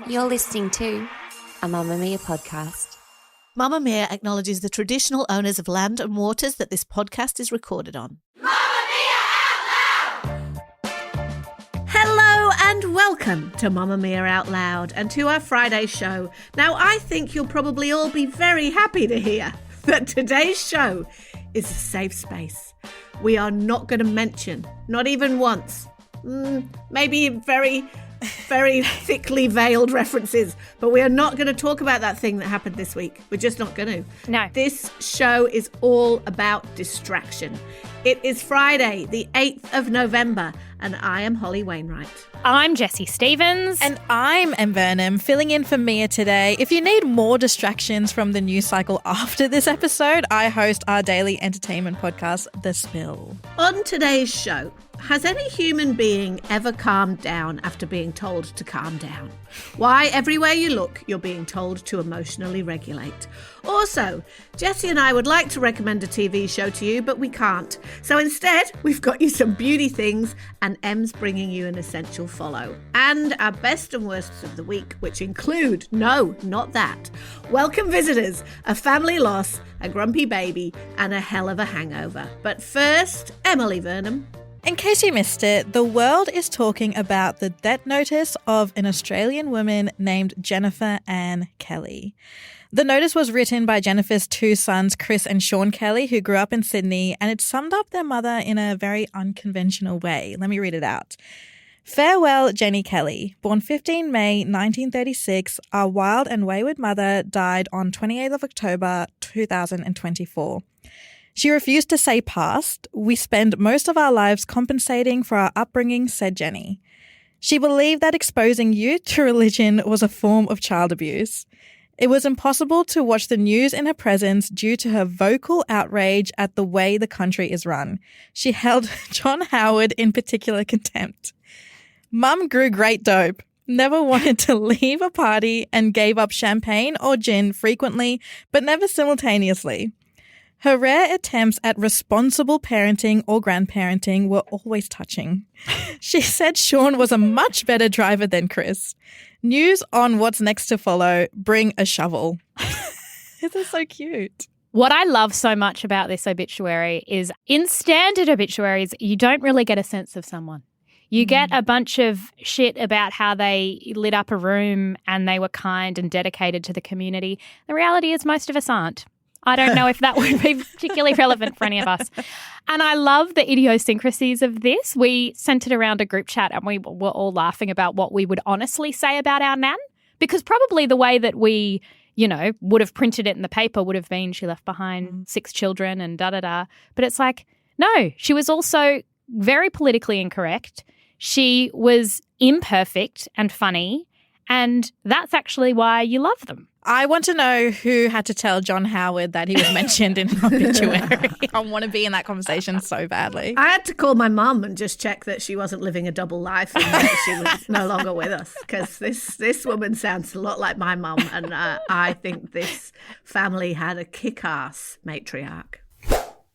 You're listening to a Mamamia podcast. Mamamia acknowledges the traditional owners of land and waters that this podcast is recorded on. Mamamia Out Loud! Hello and welcome to Mamamia Out Loud and to our Friday show. Now, I think you'll probably all be very happy to hear that today's show is a safe space. We are not going to mention, not even once, maybe very thickly veiled references, but we are not going to talk about that thing that happened this week. We're just not going to. No. This show is all about distraction. It is Friday, the 8th of November, and I am Holly Wainwright. I'm Jessie Stevens. And I'm Vernem, filling in for Mia today. If you need more distractions from the news cycle after this episode, I host our daily entertainment podcast, The Spill. On today's show, has any human being ever calmed down after being told to calm down? Why, everywhere you look, you're being told to emotionally regulate. Also, Jessie and I would like to recommend a TV show to you, but we can't. So instead, we've got you some beauty things, and Em's bringing you an essential follow. And our best and worsts of the week, which include, no, not that, welcome visitors, a family loss, a grumpy baby, and a hell of a hangover. But first, Emily Vernem. In case you missed it, the world is talking about the death notice of an Australian woman named Jennifer Ann Kelly. The notice was written by Jennifer's two sons, Chris and Sean Kelly, who grew up in Sydney, and it summed up their mother in a very unconventional way. Let me read it out. Farewell, Jenny Kelly. Born 15 May 1936, our wild and wayward mother died on 28th of October 2024. She refused to say past. We spend most of our lives compensating for our upbringing, said Jenny. She believed that exposing youth to religion was a form of child abuse. It was impossible to watch the news in her presence due to her vocal outrage at the way the country is run. She held John Howard in particular contempt. Mum grew great dope, never wanted to leave a party, and gave up champagne or gin frequently, but never simultaneously. Her rare attempts at responsible parenting or grandparenting were always touching. She said Sean was a much better driver than Chris. News on what's next to follow, bring a shovel. This is so cute. What I love so much about this obituary is in standard obituaries, you don't really get a sense of someone. You get a bunch of shit about how they lit up a room and they were kind and dedicated to the community. The reality is most of us aren't. I don't know if that would be particularly relevant for any of us. And I love the idiosyncrasies of this. We sent it around a group chat and we were all laughing about what we would honestly say about our nan, because probably the way that we, would have printed it in the paper would have been she left behind 6 children and da-da-da. But it's like, no, she was also very politically incorrect. She was imperfect and funny, and that's actually why you love them. I want to know who had to tell John Howard that he was mentioned in an obituary. I want to be in that conversation so badly. I had to call my mum and just check that she wasn't living a double life and that she was no longer with us, because this woman sounds a lot like my mum, and I think this family had a kick-ass matriarch.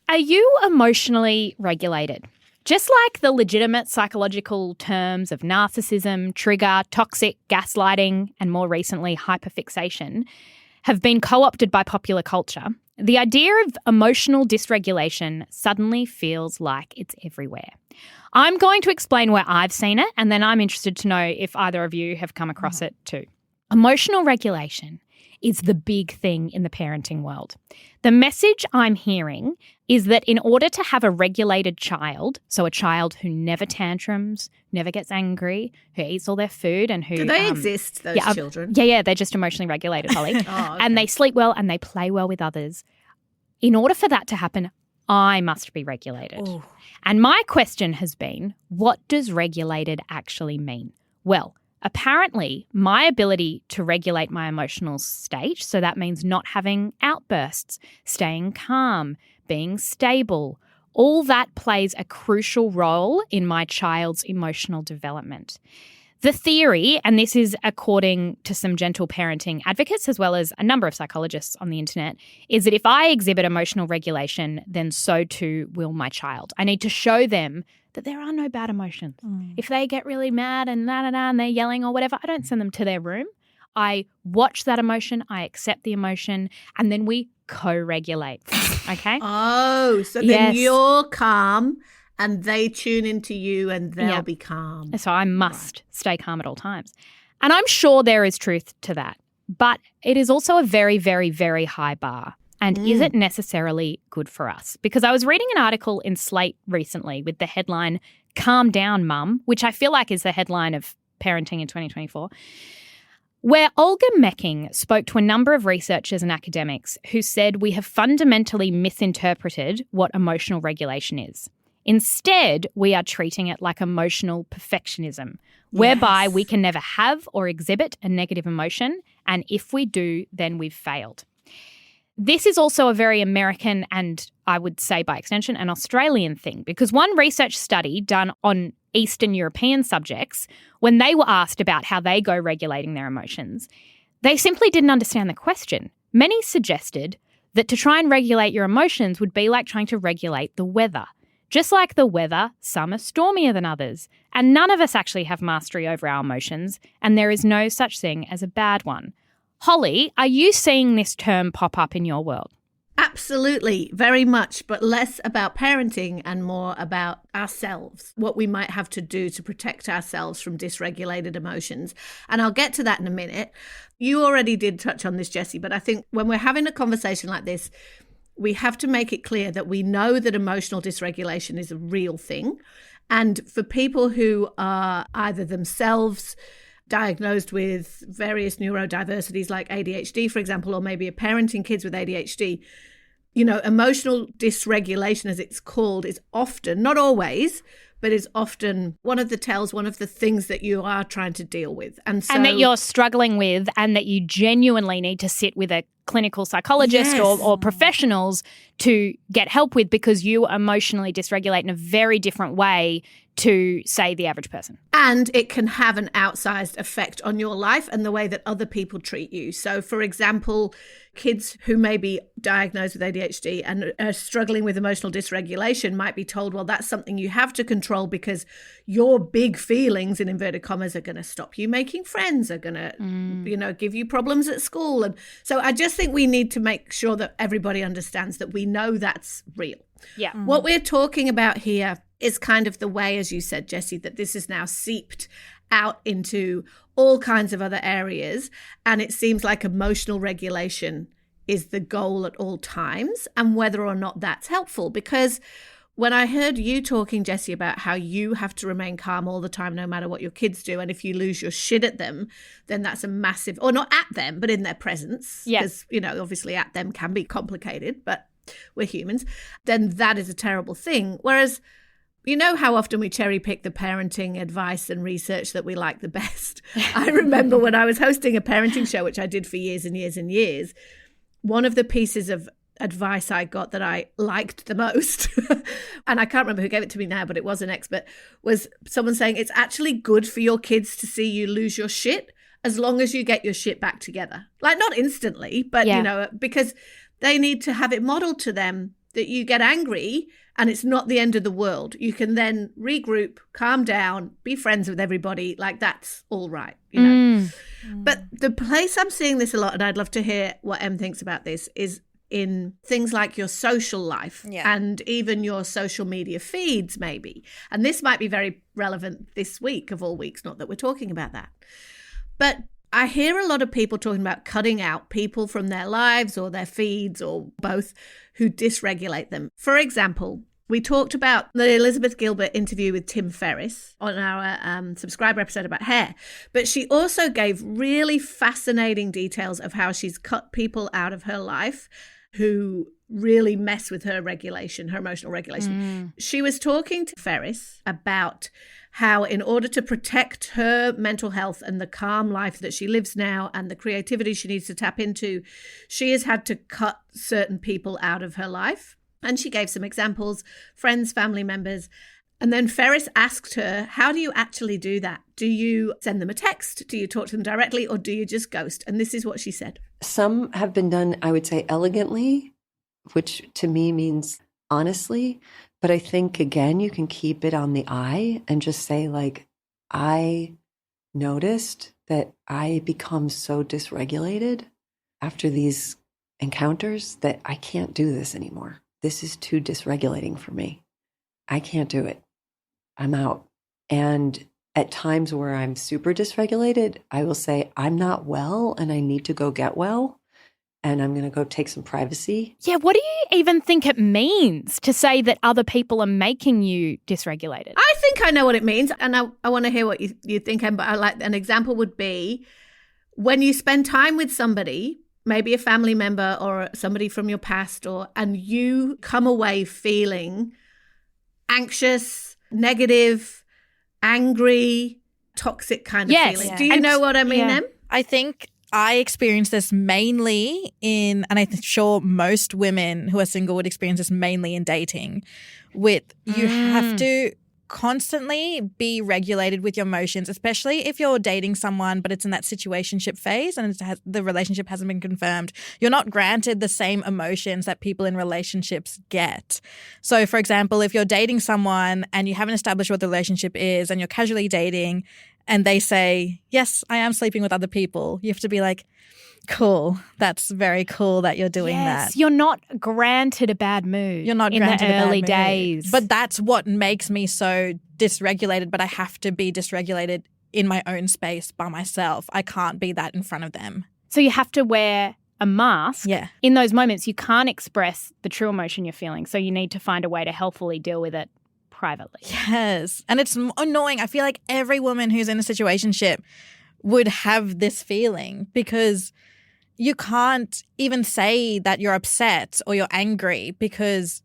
Are you emotionally regulated? Just like the legitimate psychological terms of narcissism, trigger, toxic, gaslighting, and more recently hyperfixation have been co-opted by popular culture, the idea of emotional dysregulation suddenly feels like it's everywhere. I'm going to explain where I've seen it, and then I'm interested to know if either of you have come across it too. Emotional regulation is the big thing in the parenting world. The message I'm hearing is that in order to have a regulated child, so a child who never tantrums, never gets angry, who eats all their food and who... Do they exist, those children? Yeah, they're just emotionally regulated, Holly. Okay. And they sleep well and they play well with others. In order for that to happen, I must be regulated. Ooh. And my question has been, what does regulated actually mean? Well, apparently, my ability to regulate my emotional state, so that means not having outbursts, staying calm, being stable, all that plays a crucial role in my child's emotional development. The theory, and this is according to some gentle parenting advocates as well as a number of psychologists on the internet, is that if I exhibit emotional regulation, then so too will my child. I need to show them that there are no bad emotions. If they get really mad and and they're yelling or whatever, I don't send them to their room. I watch that emotion, I accept the emotion, and then we co-regulate. Okay? Oh, so then you're calm and they tune into you and they'll be calm. So I must stay calm at all times. And I'm sure there is truth to that. But it is also a very, very, very high bar. And is it necessarily good for us? Because I was reading an article in Slate recently with the headline, "Calm Down, Mum," which I feel like is the headline of parenting in 2024, where Olga Mecking spoke to a number of researchers and academics who said we have fundamentally misinterpreted what emotional regulation is. Instead, we are treating it like emotional perfectionism, whereby we can never have or exhibit a negative emotion, and if we do, then we've failed. This is also a very American and, I would say by extension, an Australian thing, because one research study done on Eastern European subjects, when they were asked about how they go regulating their emotions, they simply didn't understand the question. Many suggested that to try and regulate your emotions would be like trying to regulate the weather. Just like the weather, some are stormier than others, and none of us actually have mastery over our emotions, and there is no such thing as a bad one. Holly, are you seeing this term pop up in your world? Absolutely, very much, but less about parenting and more about ourselves, what we might have to do to protect ourselves from dysregulated emotions. And I'll get to that in a minute. You already did touch on this, Jessie, but I think when we're having a conversation like this, we have to make it clear that we know that emotional dysregulation is a real thing. And for people who are either themselves diagnosed with various neurodiversities like ADHD, for example, or maybe are parenting kids with ADHD, you know, emotional dysregulation, as it's called, is often, not always, but is often one of the tells, one of the things that you are trying to deal with. And that you're struggling with, and that you genuinely need to sit with a clinical psychologist or professionals to get help with, because you emotionally dysregulate in a very different way to, say, the average person. And it can have an outsized effect on your life and the way that other people treat you. So, for example, kids who may be diagnosed with ADHD and are struggling with emotional dysregulation might be told, well, that's something you have to control because your big feelings, in inverted commas, are going to stop you making friends, are going to, give you problems at school. And so I just think we need to make sure that everybody understands that we know that's real. Yeah. What we're talking about here is kind of the way, as you said, Jessie, that this is now seeped out into all kinds of other areas. And it seems like emotional regulation is the goal at all times, and whether or not that's helpful. Because when I heard you talking, Jessie, about how you have to remain calm all the time, no matter what your kids do, and if you lose your shit at them, then that's a massive, or not at them, but in their presence. Yeah. Because, obviously at them can be complicated, but we're humans. Then that is a terrible thing. Whereas, you know how often we cherry pick the parenting advice and research that we like the best. I remember when I was hosting a parenting show, which I did for years and years and years, one of the pieces of advice I got that I liked the most, and I can't remember who gave it to me now, but it was an expert, was someone saying it's actually good for your kids to see you lose your shit as long as you get your shit back together. Like, not instantly, but, because they need to have it modeled to them that you get angry and it's not the end of the world. You can then regroup, calm down, be friends with everybody. Like, that's all right, But the place I'm seeing this a lot, and I'd love to hear what Em thinks about this, is in things like your social life and even your social media feeds, maybe. And this might be very relevant this week of all weeks, not that we're talking about that. But I hear a lot of people talking about cutting out people from their lives or their feeds or both who dysregulate them. For example, we talked about the Elizabeth Gilbert interview with Tim Ferriss on our subscriber episode about hair, but she also gave really fascinating details of how she's cut people out of her life who really mess with her regulation, her emotional regulation. She was talking to Ferriss about how, in order to protect her mental health and the calm life that she lives now and the creativity she needs to tap into, she has had to cut certain people out of her life. And she gave some examples, friends, family members. And then Ferris asked her, how do you actually do that? Do you send them a text? Do you talk to them directly, or do you just ghost? And this is what she said. Some have been done, I would say, elegantly, which to me means honestly. But I think, again, you can keep it on the eye and just say, like, I noticed that I become so dysregulated after these encounters that I can't do this anymore. This is too dysregulating for me. I can't do it. I'm out. And at times where I'm super dysregulated, I will say, I'm not well and I need to go get well. And I'm going to go take some privacy. Yeah, what do you even think it means to say that other people are making you dysregulated? I think I know what it means. And I want to hear what you think. But I like an example would be when you spend time with somebody, maybe a family member or somebody from your past, and you come away feeling anxious, negative, angry, toxic kind of feeling. Yeah. Do you know what I mean, Em? I think I experience this mainly and I'm sure most women who are single would experience this mainly in dating, you have to constantly be regulated with your emotions, especially if you're dating someone but it's in that situationship phase and the relationship hasn't been confirmed. You're not granted the same emotions that people in relationships get. So, for example, if you're dating someone and you haven't established what the relationship is and you're casually dating and they say, yes, I am sleeping with other people, you have to be like, cool. That's very cool that you're doing that. You're not granted a bad mood. You're not in granted the a bad early mood. days. But that's what makes me so dysregulated, but I have to be dysregulated in my own space by myself. I can't be that in front of them. So you have to wear a mask. Yeah. In those moments, you can't express the true emotion you're feeling. So you need to find a way to healthfully deal with it privately. Yes. And it's annoying. I feel like every woman who's in a situationship would have this feeling because you can't even say that you're upset or you're angry because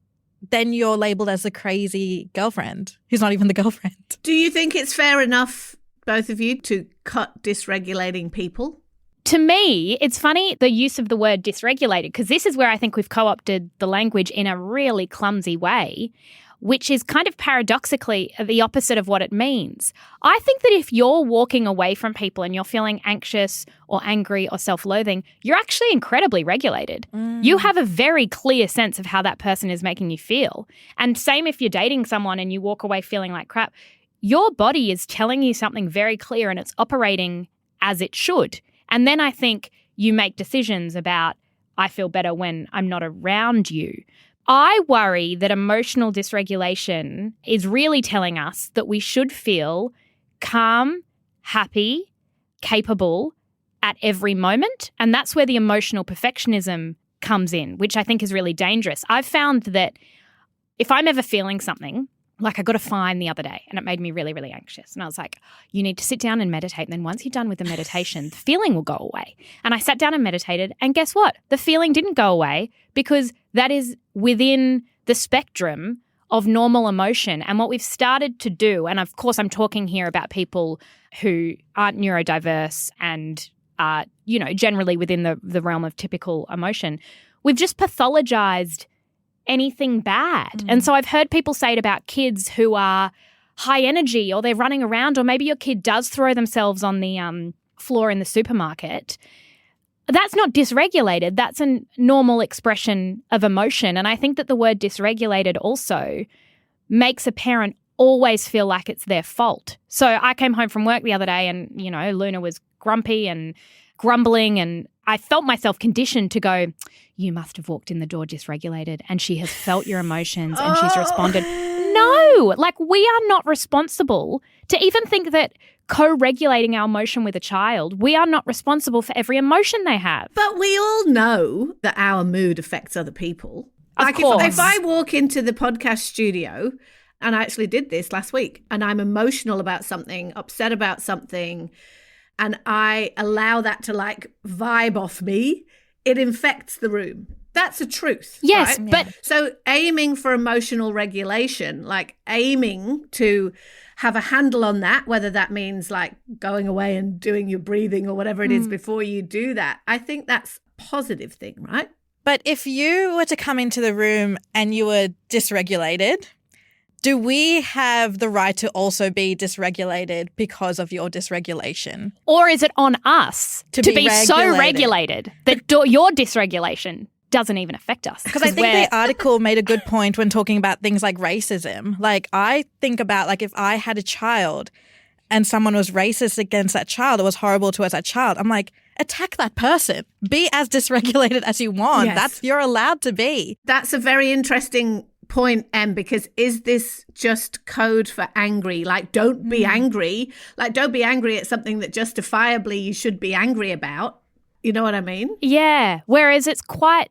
then you're labeled as the crazy girlfriend who's not even the girlfriend. Do you think it's fair enough, both of you, to cut dysregulating people? To me, it's funny the use of the word dysregulated, because this is where I think we've co-opted the language in a really clumsy way, which is kind of paradoxically the opposite of what it means. I think that if you're walking away from people and you're feeling anxious or angry or self-loathing, you're actually incredibly regulated. You have a very clear sense of how that person is making you feel. And same if you're dating someone and you walk away feeling like crap, your body is telling you something very clear and it's operating as it should. And then I think you make decisions about, I feel better when I'm not around you. I worry that emotional dysregulation is really telling us that we should feel calm, happy, capable at every moment. And that's where the emotional perfectionism comes in, which I think is really dangerous. I've found that if I'm ever feeling something, like I got a fine the other day and it made me really, really anxious. And I was like, you need to sit down and meditate. And then once you're done with the meditation, the feeling will go away. And I sat down and meditated. And guess what? The feeling didn't go away because that is within the spectrum of normal emotion. And what we've started to do, and of course I'm talking here about people who aren't neurodiverse and are, generally within the realm of typical emotion, we've just pathologized anything bad. And so I've heard people say it about kids who are high energy or they're running around, or maybe your kid does throw themselves on the floor in the supermarket. That's not dysregulated. That's a normal expression of emotion. And I think that the word dysregulated also makes a parent always feel like it's their fault. So I came home from work the other day and, Luna was grumpy and grumbling, and I felt myself conditioned to go, you must have walked in the door dysregulated and she has felt your emotions and she's responded. No, we are not responsible to even think that co-regulating our emotion with a child, we are not responsible for every emotion they have. But we all know that our mood affects other people. Of course. If I walk into the podcast studio, and I actually did this last week, and I'm emotional about something, upset about something, and I allow that to vibe off me, it infects the room. That's a truth. Yes, right? but so aiming for emotional regulation, aiming to have a handle on that, whether that means going away and doing your breathing or whatever it is before you do that, I think that's a positive thing, right? But if you were to come into the room and you were dysregulated, do we have the right to also be dysregulated because of your dysregulation? Or is it on us to be so regulated? regulated that your dysregulation doesn't even affect us? Because I think the article made a good point when talking about things like racism. Like, I think about, like, if I had a child and someone was racist against that child or was horrible towards that child, I'm like, attack that person. Be as dysregulated as you want. Yes. You're allowed to be. That's a very interesting point, Em, because is this just code for angry? Like, don't be angry. Like, don't be angry at something that justifiably you should be angry about. You know what I mean? Yeah. Whereas it's quite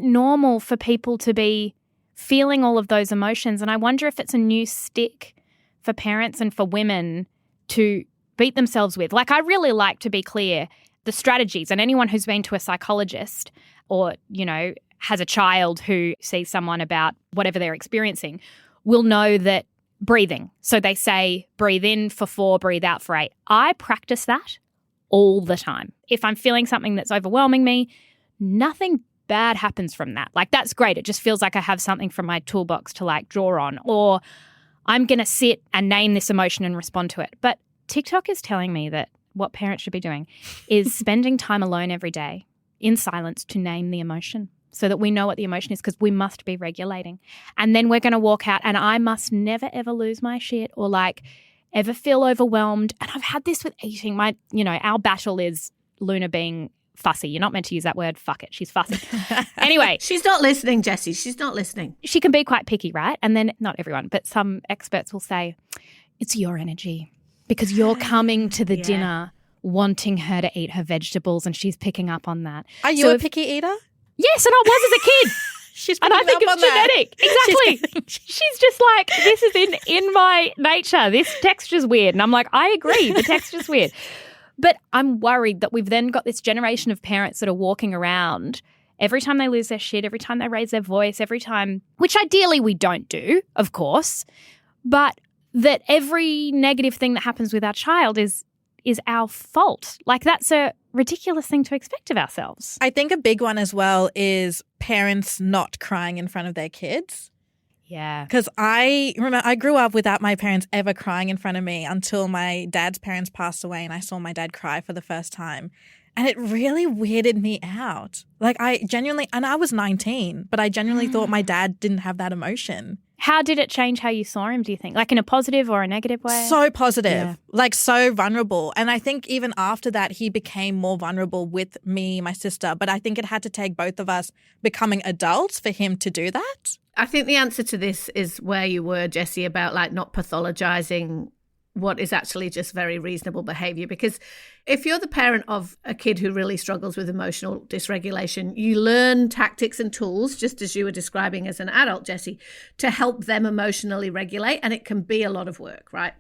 normal for people to be feeling all of those emotions. And I wonder if it's a new stick for parents and for women to beat themselves with. Like, I really like to be clear, the strategies, and anyone who's been to a psychologist or, you know, has a child who sees someone about whatever they're experiencing will know that breathing. So they say, breathe in for 4, breathe out for 8. I practice that all the time. If I'm feeling something that's overwhelming me, nothing bad happens from that. Like, that's great. It just feels like I have something from my toolbox to like draw on, or I'm going to sit and name this emotion and respond to it. But TikTok is telling me that what parents should be doing is spending time alone every day in silence to name the emotion so that we know what the emotion is, because we must be regulating. And then we're going to walk out and I must never, ever lose my shit or like ever feel overwhelmed. And I've had this with eating. Our battle is Luna being fussy. You're not meant to use that word. Fuck it. She's fussy. Anyway. She's not listening, Jessie. She's not listening. She can be quite picky, right? And then, not everyone, but some experts will say, it's your energy because you're coming to the dinner wanting her to eat her vegetables and she's picking up on that. Are you a picky eater? Yes, and I was as a kid. She's and I think up it's on that. genetic. Exactly. She's just like, this is in my nature. This texture's weird. And I'm like, I agree. The texture's weird. But I'm worried that we've then got this generation of parents that are walking around every time they lose their shit, every time they raise their voice, every time, which ideally we don't do, of course, but that every negative thing that happens with our child is our fault. Like, that's a ridiculous thing to expect of ourselves. I think a big one as well is parents not crying in front of their kids. Yeah. Because I remember I grew up without my parents ever crying in front of me until my dad's parents passed away and I saw my dad cry for the first time. And it really weirded me out. Like, I was 19, but I genuinely thought my dad didn't have that emotion. How did it change how you saw him, do you think? Like, in a positive or a negative way? So positive, like so vulnerable. And I think even after that, he became more vulnerable with me, my sister. But I think it had to take both of us becoming adults for him to do that. I think the answer to this is where you were, Jessie, about like not pathologizing what is actually just very reasonable behavior. Because if you're the parent of a kid who really struggles with emotional dysregulation, you learn tactics and tools, just as you were describing as an adult, Jessie, to help them emotionally regulate. And it can be a lot of work, right?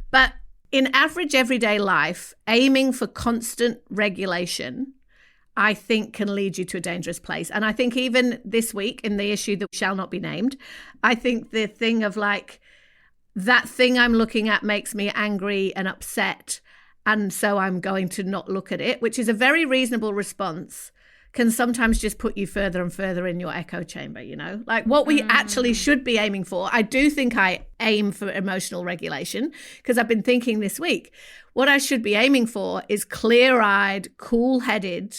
But in average everyday life, aiming for constant regulation, I think, can lead you to a dangerous place. And I think even this week in the issue that shall not be named, I think the thing of like, that thing I'm looking at makes me angry and upset, and so I'm going to not look at it, which is a very reasonable response, can sometimes just put you further and further in your echo chamber, you know? Like, what we actually should be aiming for, I do think I aim for emotional regulation, because I've been thinking this week, what I should be aiming for is clear-eyed, cool-headed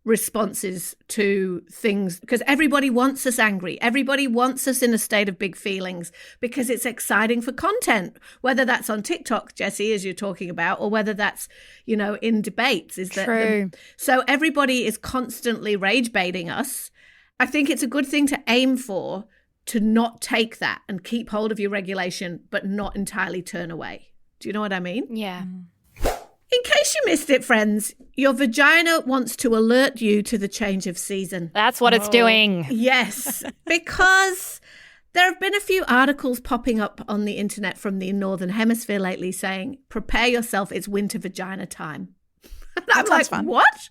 responses to things, because everybody wants us angry. Everybody wants us in a state of big feelings because it's exciting for content, whether that's on TikTok, Jessie, as you're talking about, or whether that's, you know, in debates. Is that true? So everybody is constantly rage baiting us. I think it's a good thing to aim for, to not take that and keep hold of your regulation, but not entirely turn away. Do you know what I mean? Yeah. In case you missed it, friends, your vagina wants to alert you to the change of season. That's what it's doing. Yes, because there have been a few articles popping up on the internet from the Northern Hemisphere lately saying, prepare yourself, it's winter vagina time. And I'm like, fun. What?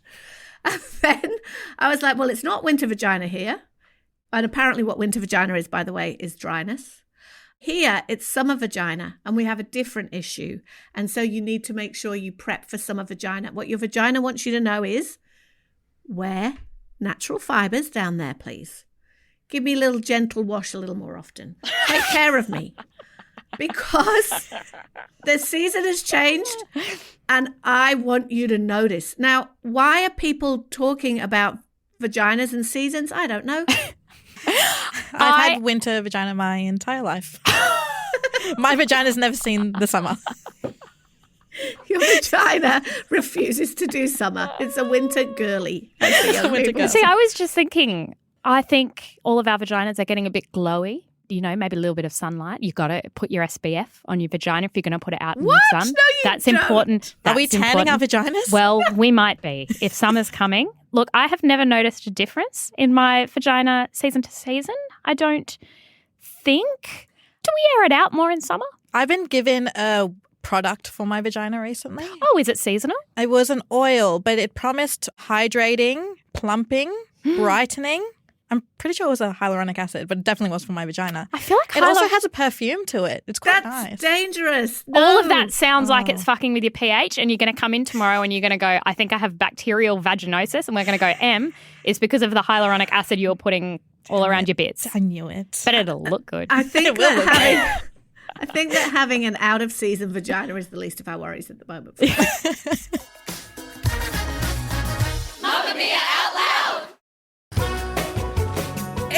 And then I was like, well, it's not winter vagina here. And apparently what winter vagina is, by the way, is dryness. Here, it's summer vagina, and we have a different issue. And so you need to make sure you prep for summer vagina. What your vagina wants you to know is wear natural fibers down there, please. give me a little gentle wash a little more often. Take care of me. Because the season has changed and I want you to notice. Now, why are people talking about vaginas and seasons? I don't know. I've had winter vagina my entire life. My vagina's never seen the summer. Your vagina refuses to do summer. It's a winter girly. It's a winter girl. See, I was just thinking, I think all of our vaginas are getting a bit glowy. You know, maybe a little bit of sunlight. You've got to put your SPF on your vagina if you're going to put it out in the sun. No, you That's don't. important. Are we That's tanning important. our vaginas? Well, we might be if summer's coming. Look, I have never noticed a difference in my vagina season to season. I don't think. Do we air it out more in summer? I've been given a product for my vagina recently. Oh, is it seasonal? It was an oil, but it promised hydrating, plumping, brightening. I'm pretty sure it was a hyaluronic acid, but it definitely was for my vagina. I feel like It also has a perfume to it. It's quite That's nice. dangerous. all of No. that sounds like it's fucking with your pH, and you're going to come in tomorrow and you're going to go, I think I have bacterial vaginosis, and we're going to go, it's because of the hyaluronic acid you're putting all around your bits. I knew it. But it'll look good. I think It will look I think that having an out-of-season vagina is the least of our worries at the moment. Mamamia out loud.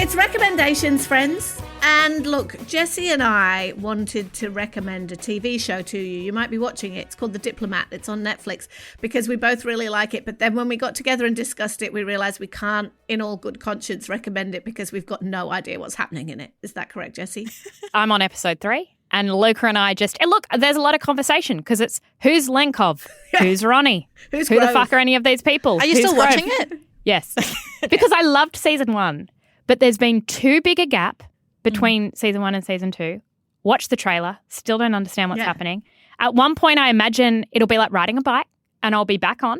It's recommendations, friends. And look, Jessie and I wanted to recommend a TV show to you. You might be watching it. It's called The Diplomat. It's on Netflix because we both really like it. But then when we got together and discussed it, we realised we can't, in all good conscience, recommend it because we've got no idea what's happening in it. Is that correct, Jessie? I'm on episode 3. And Luca and I and look, there's a lot of conversation because it's who's Lenkov? Who's Ronnie? Who's Who the Grove? fuck are any of these people? Are you Who's still Grove? watching it? Yes. Because I loved season 1, but there's been too big a gap between season 1 and season 2. Watch the trailer. Still don't understand what's happening. At one point, I imagine it'll be like riding a bike and I'll be back on.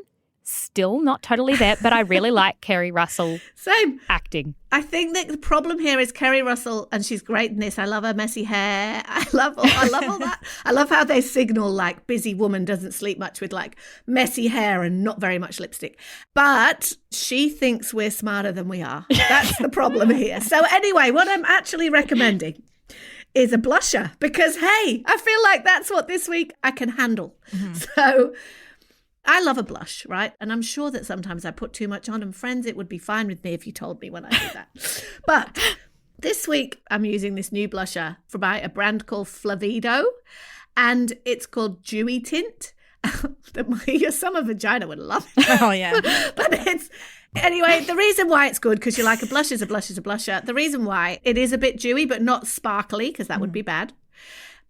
Still not totally there, but I really like Kerry Russell Same. acting. I think that the problem here is Kerry Russell, and she's great in this. I love her messy hair. I love all that. I love how they signal like busy woman doesn't sleep much with like messy hair and not very much lipstick. But she thinks we're smarter than we are. That's the problem here. So anyway, what I'm actually recommending is a blusher because, hey, I feel like that's what this week I can handle. So I love a blush, right? And I'm sure that sometimes I put too much on. And friends, it would be fine with me if you told me when I do that. But this week, I'm using this new blusher from a brand called Flavido. And it's called Dewy Tint. Your summer vagina would love it. Oh, yeah. But it's... Anyway, the reason why it's good, because you're like, a blush is a blush is a blusher. The reason why it is a bit dewy, but not sparkly, because that would be bad.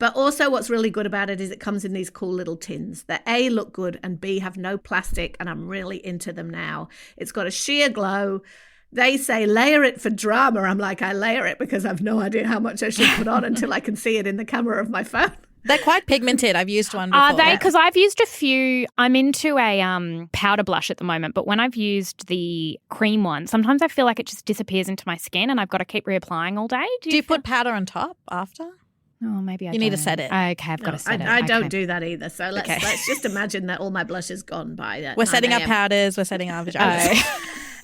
But also what's really good about it is it comes in these cool little tins that A, look good, and B, have no plastic, and I'm really into them now. It's got a sheer glow. They say layer it for drama. I'm like, I layer it because I've no idea how much I should put on until I can see it in the camera of my phone. They're quite pigmented. I've used one before. Are they? Because I've used a few. I'm into a powder blush at the moment, but when I've used the cream one, sometimes I feel like it just disappears into my skin and I've got to keep reapplying all day. Do you put powder on top after? Oh, maybe I You need to set it. Okay, I've got to set it. I don't Okay. do that either. So let's just imagine that all my blush is gone by that. We're setting our 9 a.m. powders. We're setting our vaginas.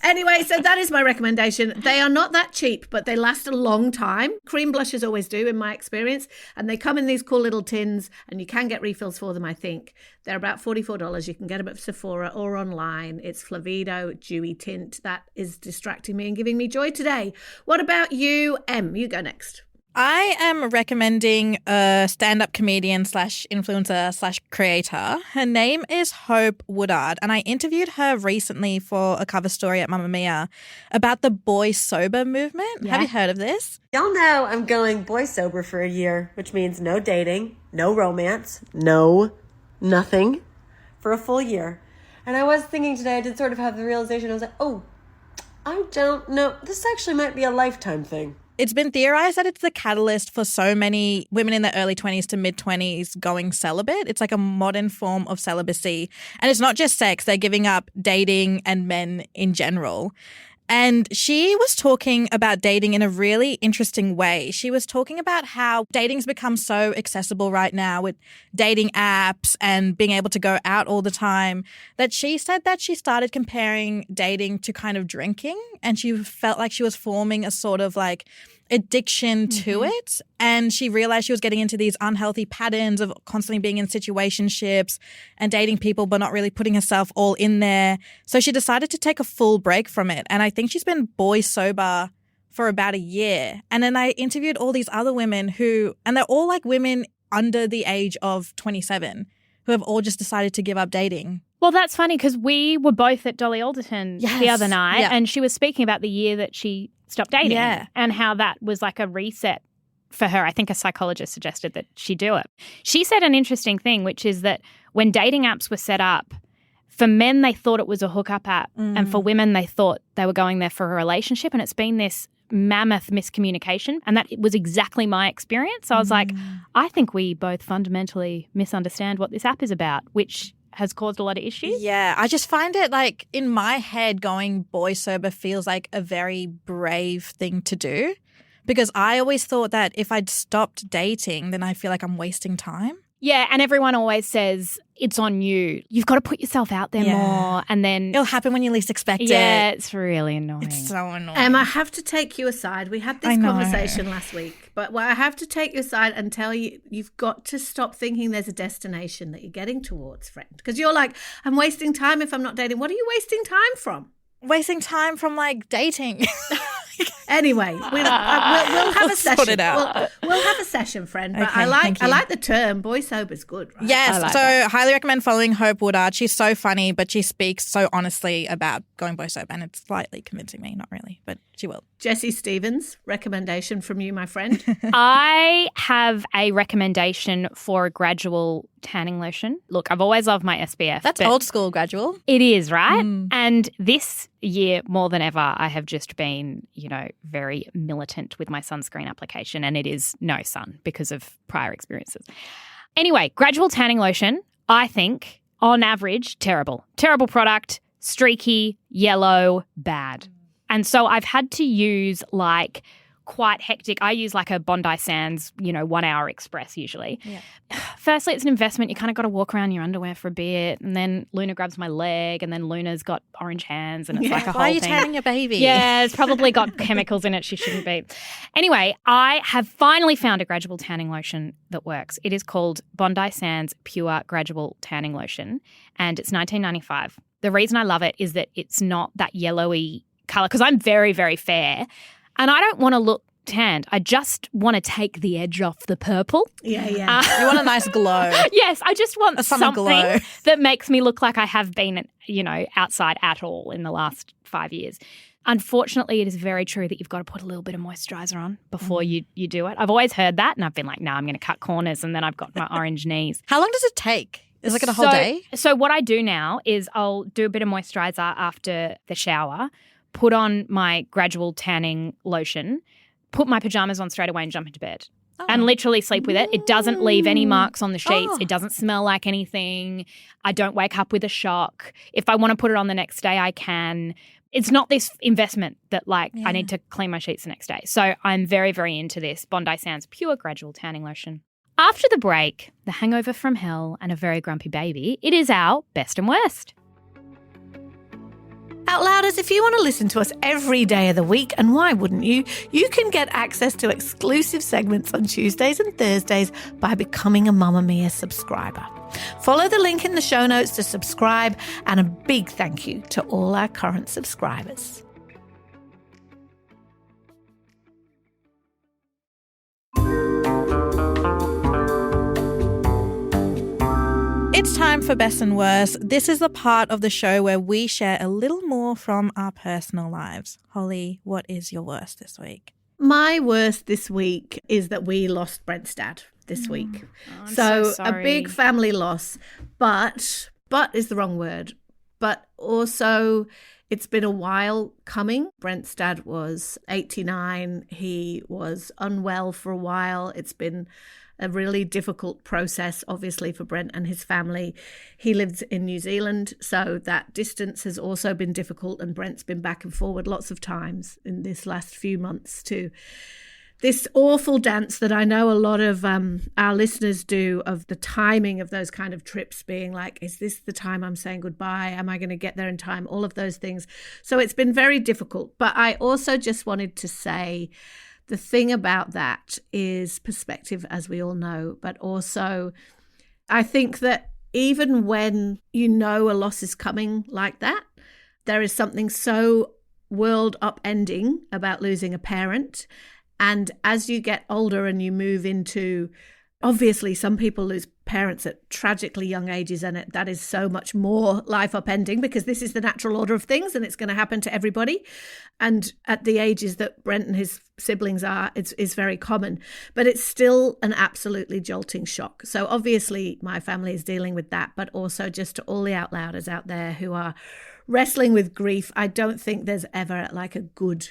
Anyway, so that is my recommendation. They are not that cheap, but they last a long time. Cream blushes always do, in my experience. And they come in these cool little tins, and you can get refills for them, I think. They're about $44. You can get them at Sephora or online. It's Flavido Dewy Tint. That is distracting me and giving me joy today. What about you, Em? You go next. I am recommending a stand-up comedian / influencer / creator. Her name is Hope Woodard, and I interviewed her recently for a cover story at Mamamia about the boy sober movement. Yeah. Have you heard of this? Y'all know I'm going boy sober for a year, which means no dating, no romance, nothing for a full year. And I was thinking today, I did sort of have the realization, I was like, oh, I don't know. This actually might be a lifetime thing. It's been theorized that it's the catalyst for so many women in their early 20s to mid-20s going celibate. It's like a modern form of celibacy. And it's not just sex. They're giving up dating and men in general. And she was talking about dating in a really interesting way. She was talking about how dating's become so accessible right now with dating apps and being able to go out all the time, that she said that she started comparing dating to kind of drinking, and she felt like she was forming a sort of like addiction to it. And she realized she was getting into these unhealthy patterns of constantly being in situationships and dating people but not really putting herself all in there. So she decided to take a full break from it. And I think she's been boy sober for about a year. And then I interviewed all these other women and they're all like women under the age of 27 who have all just decided to give up dating. Well, that's funny because we were both at Dolly Alderton the other night and she was speaking about the year that she stopped dating and how that was like a reset for her. I think a psychologist suggested that she do it. She said an interesting thing, which is that when dating apps were set up, for men, they thought it was a hookup app and for women, they thought they were going there for a relationship, and it's been this mammoth miscommunication, and that was exactly my experience. So I was like, I think we both fundamentally misunderstand what this app is about, which has caused a lot of issues. Yeah, I just find it like in my head going boy sober feels like a very brave thing to do, because I always thought that if I'd stopped dating, then I feel like I'm wasting time. Yeah, and everyone always says it's on you. You've got to put yourself out there more, and then it'll happen when you least expect it. Yeah, it's really annoying. It's so annoying. I have to take you aside. We had this conversation last week, but I have to take you aside and tell you, you've got to stop thinking there's a destination that you're getting towards, friend. Because you're like, I'm wasting time if I'm not dating. What are you wasting time from? Wasting time from like dating. Anyway, we'll have a session. Sort it out. We'll have a session, friend. But Okay, I like the term boy sober's good, right? Yes, so highly recommend following Hope Woodard. She's so funny, but she speaks so honestly about going boy sober, and it's slightly convincing me. Not really, but she will. Jessie Stevens, recommendation from you, my friend. I have a recommendation for a gradual tanning lotion. Look, I've always loved my SPF. That's old school gradual. It is, right? And this year, more than ever, I have just been, very militant with my sunscreen application, and it is no sun because of prior experiences. Anyway, gradual tanning lotion, I think, on average, terrible. Terrible product, streaky, yellow, bad. And so I've had to use like quite hectic. I use like a Bondi Sands, 1 hour express usually. Yeah. Firstly, it's an investment. You kind of got to walk around in your underwear for a bit, and then Luna grabs my leg, and then Luna's got orange hands, and it's like a whole thing. Why are you tanning your baby? Yeah, it's probably got chemicals in it she shouldn't be. Anyway, I have finally found a gradual tanning lotion that works. It is called Bondi Sands Pure Gradual Tanning Lotion, and it's $19.95. The reason I love it is that it's not that yellowy colour, because I'm very, very fair. And I don't want to look tanned. I just want to take the edge off the purple. Yeah. You want a nice glow. Yes, I just want something glow that makes me look like I have been, outside at all in the last 5 years. Unfortunately, it is very true that you've got to put a little bit of moisturiser on before you do it. I've always heard that, and I've been like, no, I'm going to cut corners, and then I've got my orange knees. How long does it take? Is it like a whole day? So what I do now is I'll do a bit of moisturiser after the shower, put on my gradual tanning lotion, put my pajamas on straight away and jump into bed. And literally sleep with it. It doesn't leave any marks on the sheets. It doesn't smell like anything. I don't wake up with a shock. If I want to put it on the next day, I can. It's not this investment that I need to clean my sheets the next day. So I'm very, very into this Bondi Sands Pure Gradual Tanning Lotion. After the break, the hangover from hell and a very grumpy baby, it is our best and worst. Outlouders, if you want to listen to us every day of the week, and why wouldn't you? You can get access to exclusive segments on Tuesdays and Thursdays by becoming a Mamamia subscriber. Follow the link in the show notes to subscribe, and a big thank you to all our current subscribers. It's time for Best and Worst. This is the part of the show where we share a little more from our personal lives. Holly, what is your worst this week? My worst this week is that we lost Brent's dad this week. I'm so sorry. A big family loss, but is the wrong word. But also it's been a while coming. Brent's dad was 89. He was unwell for a while. It's been a really difficult process, obviously, for Brent and his family. He lives in New Zealand, so that distance has also been difficult, and Brent's been back and forward lots of times in this last few months to this awful dance that I know a lot of our listeners do, of the timing of those kind of trips being like, is this the time I'm saying goodbye? Am I going to get there in time? All of those things. So it's been very difficult. But I also just wanted to say the thing about that is perspective, as we all know, but also I think that even when you know a loss is coming like that, there is something so world upending about losing a parent. And as you get older and you move into, obviously some people lose parents at tragically young ages, and that is so much more life upending because this is the natural order of things and it's going to happen to everybody. And at the ages that Brent and his siblings are, it's very common, but it's still an absolutely jolting shock. So obviously my family is dealing with that, but also just to all the out louders out there who are wrestling with grief, I don't think there's ever like a good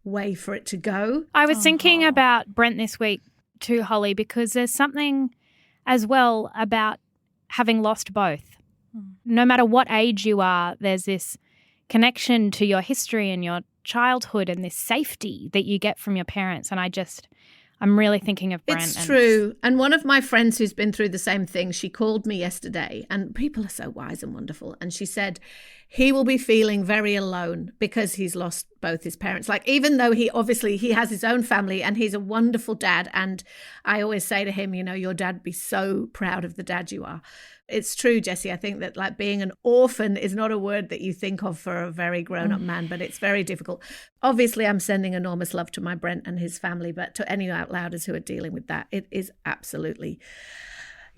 way for it to go. I was thinking about Brent this week too, Holly, because there's something as well about having lost both. No matter what age you are, there's this connection to your history and your childhood and this safety that you get from your parents. And I'm really thinking of Brent. It's true. And one of my friends who's been through the same thing, she called me yesterday, and people are so wise and wonderful. And she said he will be feeling very alone because he's lost both his parents. Like, even though he has his own family and he's a wonderful dad. And I always say to him, your dad would be so proud of the dad you are. It's true, Jessie. I think that like being an orphan is not a word that you think of for a very grown-up man, but it's very difficult. Obviously, I'm sending enormous love to my Brent and his family, but to any out louders who are dealing with that, it is absolutely,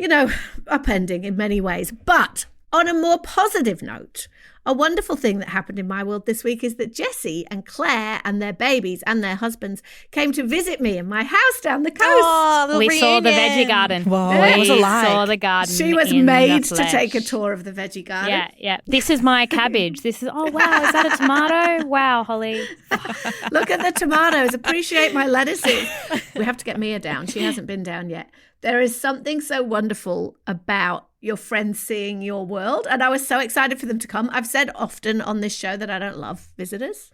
upending in many ways. But on a more positive note, a wonderful thing that happened in my world this week is that Jessie and Claire and their babies and their husbands came to visit me in my house down the coast. Oh, we saw the veggie garden. Whoa, we what was it like? saw the garden. She was made to take a tour of the veggie garden. Yeah. This is my cabbage. This is, oh, wow, is that a tomato? Wow, Holly. Look at the tomatoes. Appreciate my lettuces. We have to get Mia down. She hasn't been down yet. There is something so wonderful about your friends seeing your world, and I was so excited for them to come. I've said often on this show that I don't love visitors.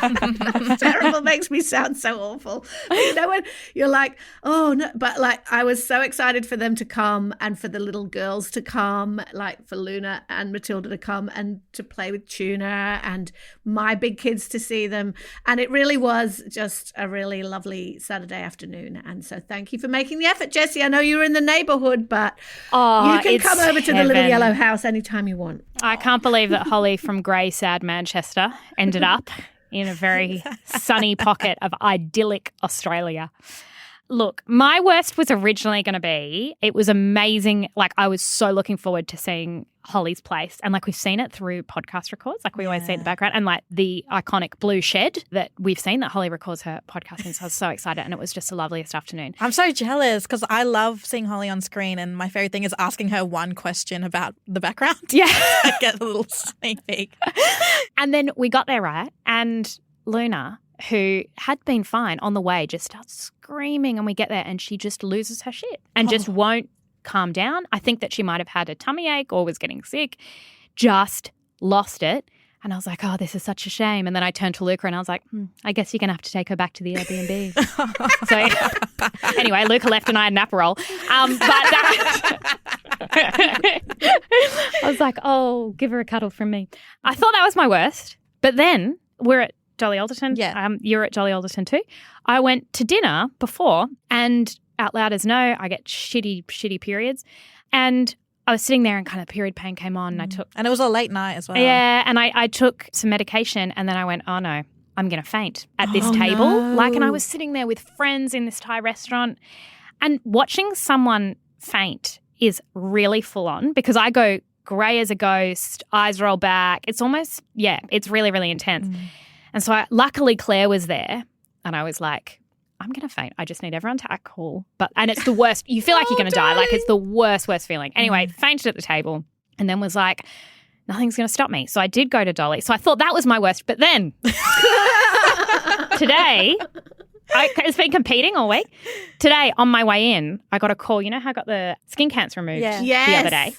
It's terrible, makes me sound so awful. But when you're like, oh no, but like I was so excited for them to come and for the little girls to come, like for Luna and Matilda to come and to play with Tuna and my big kids to see them. And it really was just a really lovely Saturday afternoon. And so thank you for making the effort, Jessie. I know you were in the neighbourhood, but you can come over to the little yellow house anytime you want. I can't believe that Holly from grey, sad Manchester ended up in a very sunny pocket of idyllic Australia. Look, my worst was originally going to be, it was amazing. Like, I was so looking forward to seeing Holly's place. And like, we've seen it through podcast records, like we always see in the background, and like the iconic blue shed that we've seen that Holly records her podcast in. So I was so excited, and it was just the loveliest afternoon. I'm so jealous because I love seeing Holly on screen, and my favourite thing is asking her one question about the background. Yeah. I get a little sneak peek. And then we got there, right? And Luna, who had been fine on the way, just starts screaming, and we get there and she just loses her shit and just won't calm down. I think that she might have had a tummy ache or was getting sick, just lost it. And I was like, oh, this is such a shame. And then I turned to Luca and I was like, I guess you're going to have to take her back to the Airbnb. So anyway, Luca left and I had an Aperol. I was like, oh, give her a cuddle from me. I thought that was my worst. But then we're at Jolly Alderton. Yeah. You're at Jolly Alderton too. I went to dinner before, and out loud as no, I get shitty periods. And I was sitting there and kind of period pain came on and I took... And it was a late night as well. Yeah, and I took some medication and then I went, oh no, I'm going to faint at this table. No. And I was sitting there with friends in this Thai restaurant, and watching someone faint is really full on because I go grey as a ghost, eyes roll back. It's almost, it's really, really intense. And so luckily Claire was there and I was like, I'm going to faint. I just need everyone to act cool. And it's the worst. You feel like you're going to die. Like, it's the worst feeling. Anyway, fainted at the table and then was like, nothing's going to stop me. So I did go to Dolly. So I thought that was my worst. But then today It's been competing all week. Today, on my way in, I got a call. You know how I got the skin cancer removed the other day?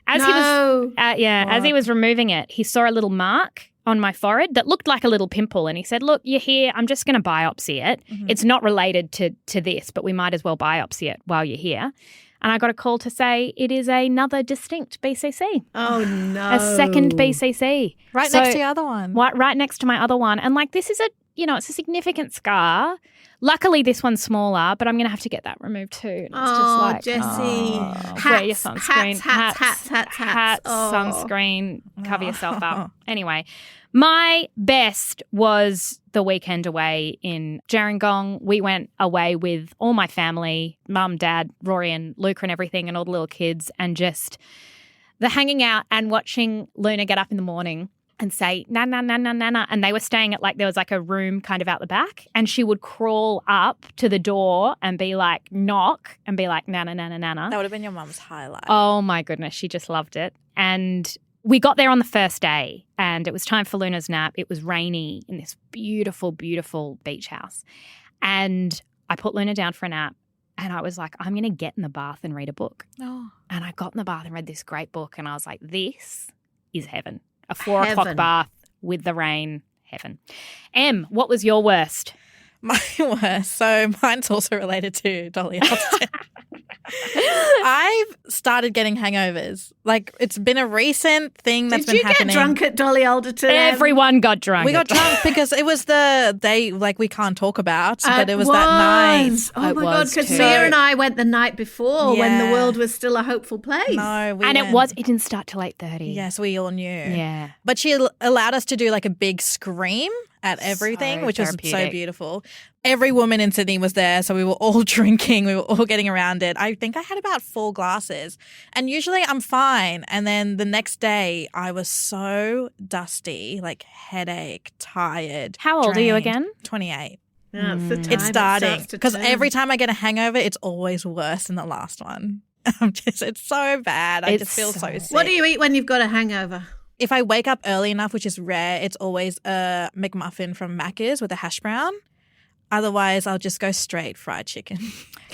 As he was removing it, he saw a little mark on my forehead that looked like a little pimple, and he said, "Look, you're here. I'm just going to biopsy it. It's not related to this, but we might as well biopsy it while you're here." And I got a call to say it is another distinct BCC. Oh, no. A second BCC. Right next to your other one. Right next to my other one. And like this is it's a significant scar. Luckily, this one's smaller, but I'm going to have to get that removed too. And it's just like, Jessie. Wear your sunscreen. Hats. Sunscreen. Cover yourself up. Anyway, my best was the weekend away in Gerringong. We went away with all my family, mum, dad, Rory and Luca and everything, and all the little kids, and just the hanging out and watching Luna get up in the morning and say, na, na, na, na, na, na. And they were staying at there was like a room kind of out the back, and she would crawl up to the door and be like, knock and be like, na, na, na, na, na, na. That would have been your mum's highlight. Oh my goodness. She just loved it. And we got there on the first day and it was time for Luna's nap. It was rainy in this beautiful, beautiful beach house. And I put Luna down for a nap and I was like, I'm going to get in the bath and read a book. Oh. And I got in the bath and read this great book and I was like, this is heaven. A 4 o'clock bath with the rain, heaven. Em, what was your worst? My worst. So mine's also related to Dolly Alderton. I've started getting hangovers. Like, it's been a recent thing that's been happening. Did you get drunk at Dolly Alderton? Everyone got drunk. We got drunk because it was the day we can't talk about, but it was that night. Oh, my God, because Mia and I went the night before when the world was still a hopeful place. No, it didn't start till 8:30. Yes, we all knew. Yeah. But she allowed us to do like a big scream at everything, which was so beautiful. Every woman in Sydney was there, so we were all drinking. We were all getting around it. I think I had about 4 glasses, and usually I'm fine. And then the next day, I was so dusty, like headache, tired. How old are you again? 28. Yeah, it's starting because every time I get a hangover, it's always worse than the last one. It's so bad. I just feel so sick. What do you eat when you've got a hangover? If I wake up early enough, which is rare, it's always a McMuffin from Macca's with a hash brown. Otherwise, I'll just go straight fried chicken.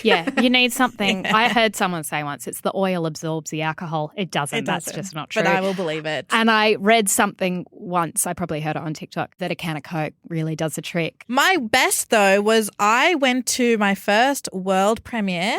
Yeah, you need something. I heard someone say once, it's the oil absorbs the alcohol. It doesn't. That's just not true. But I will believe it. And I read something once, I probably heard it on TikTok, that a can of Coke really does the trick. My best, though, was I went to my first world premiere.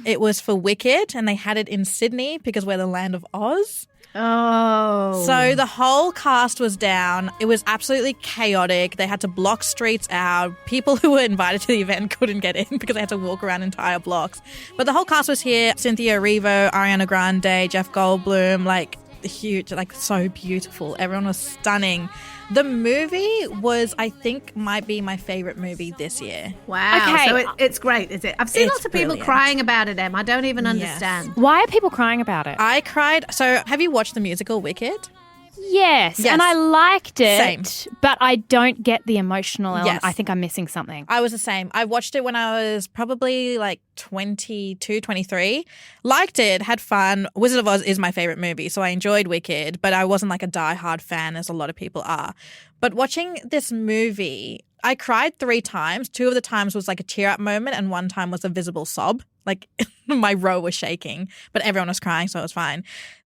It was for Wicked, and they had it in Sydney because we're the land of Oz. Oh. So the whole cast was down. It was absolutely chaotic. They had to block streets out. People who were invited to the event couldn't get in because they had to walk around entire blocks. But the whole cast was here. Cynthia Erivo, Ariana Grande, Jeff Goldblum, like huge, like so beautiful. Everyone was stunning. The movie was, I think, might be my favourite movie this year. Wow. Okay. So it's great, is it? I've seen lots of people crying about it, Em. I don't even understand. Why are people crying about it? I cried. So have you watched the musical Wicked? Yes, and I liked it. Same. But I don't get the emotional element. Yes. I think I'm missing something. I was the same. I watched it when I was probably like 22, 23. Liked it, had fun. Wizard of Oz is my favourite movie, so I enjoyed Wicked, but I wasn't like a diehard fan as a lot of people are. But watching this movie, I cried 3 times. 2 of the times was like a tear-up moment and 1 time was a visible sob. Like my row was shaking, but everyone was crying, so it was fine.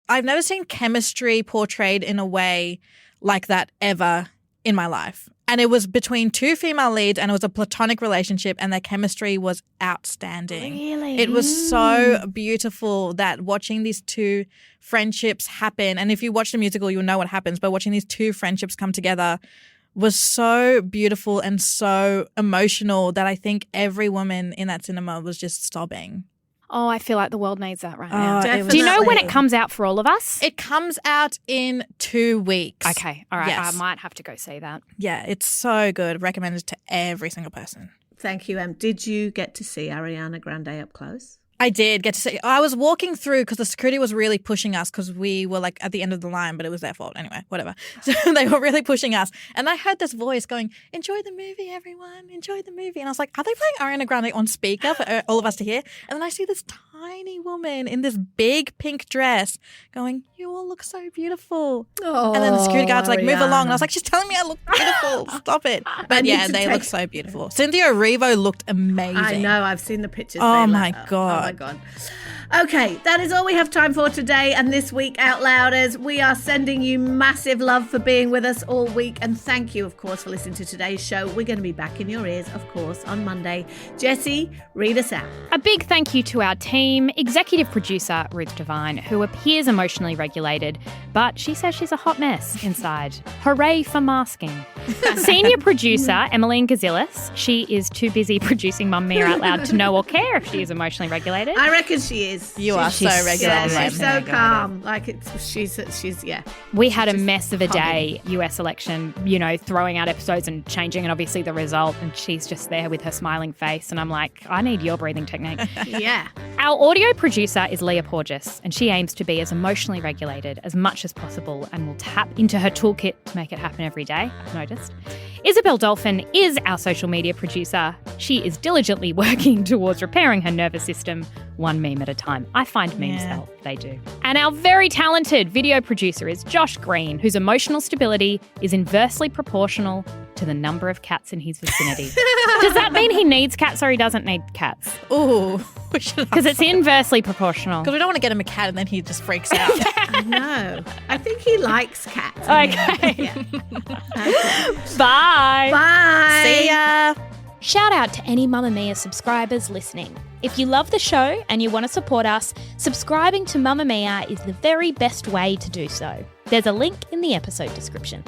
I've never seen chemistry portrayed in a way like that ever in my life. And it was between 2 female leads and it was a platonic relationship and their chemistry was outstanding. Really? It was so beautiful that watching these 2 friendships happen, and if you watch the musical, you'll know what happens, but watching these 2 friendships come together was so beautiful and so emotional that I think every woman in that cinema was just sobbing. Oh, I feel like the world needs that right now. Definitely. Do you know when it comes out for all of us? It comes out in 2 weeks. Okay, all right. Yes. I might have to go see that. Yeah, it's so good. Recommended to every single person. Thank you, Em. Did you get to see Ariana Grande up close? I did get to see. I was walking through because the security was really pushing us because we were like at the end of the line, but it was their fault anyway. Whatever. So they were really pushing us, and I heard this voice going, "Enjoy the movie, everyone! Enjoy the movie!" And I was like, "Are they playing Ariana Grande on speaker for all of us to hear?" And then I see this tiny woman in this big pink dress going, "You all look so beautiful." Oh, and then the security guards like, "Move Ariana. along." And I was like, "She's telling me I look beautiful. Stop it!" But yeah, they look so beautiful. Cynthia Erivo looked amazing. I know. I've seen the pictures. Oh They my look- God. Oh my God. Okay, that is all we have time for today and this week, Out Louders. We are sending you massive love for being with us all week, and thank you, of course, for listening to today's show. We're going to be back in your ears, of course, on Monday. Jessie, read us out. A big thank you to our team, executive producer Ruth Devine, who appears emotionally regulated, but she says she's a hot mess inside. Hooray for masking. Senior producer Emeline Gazilas. She is too busy producing Mamamia Out Loud to know or care if she is emotionally regulated. I reckon she is. You are so She's regulated. Yeah, she's so regulated. calm. Like, she's yeah. We had a mess of a day, US election, throwing out episodes and changing, and obviously the result. And she's just there with her smiling face. And I'm like, I need your breathing technique. Yeah. Our audio producer is Leah Porges, and she aims to be as emotionally regulated as much as possible and will tap into her toolkit to make it happen every day, I've noticed. Isabel Dolphin is our social media producer. She is diligently working towards repairing her nervous system, one meme at a time. I find memes help, they do. And our very talented video producer is Josh Green, whose emotional stability is inversely proportional to the number of cats in his vicinity. Does that mean he needs cats or he doesn't need cats? Ooh, we should Because it's inversely proproportional. Because we don't want to get him a cat and then he just freaks out. No. I think he likes cats. Okay. Bye. Bye. See ya. Shout out to any Mamamia subscribers listening. If you love the show and you want to support us, subscribing to Mamamia is the very best way to do so. There's a link in the episode description.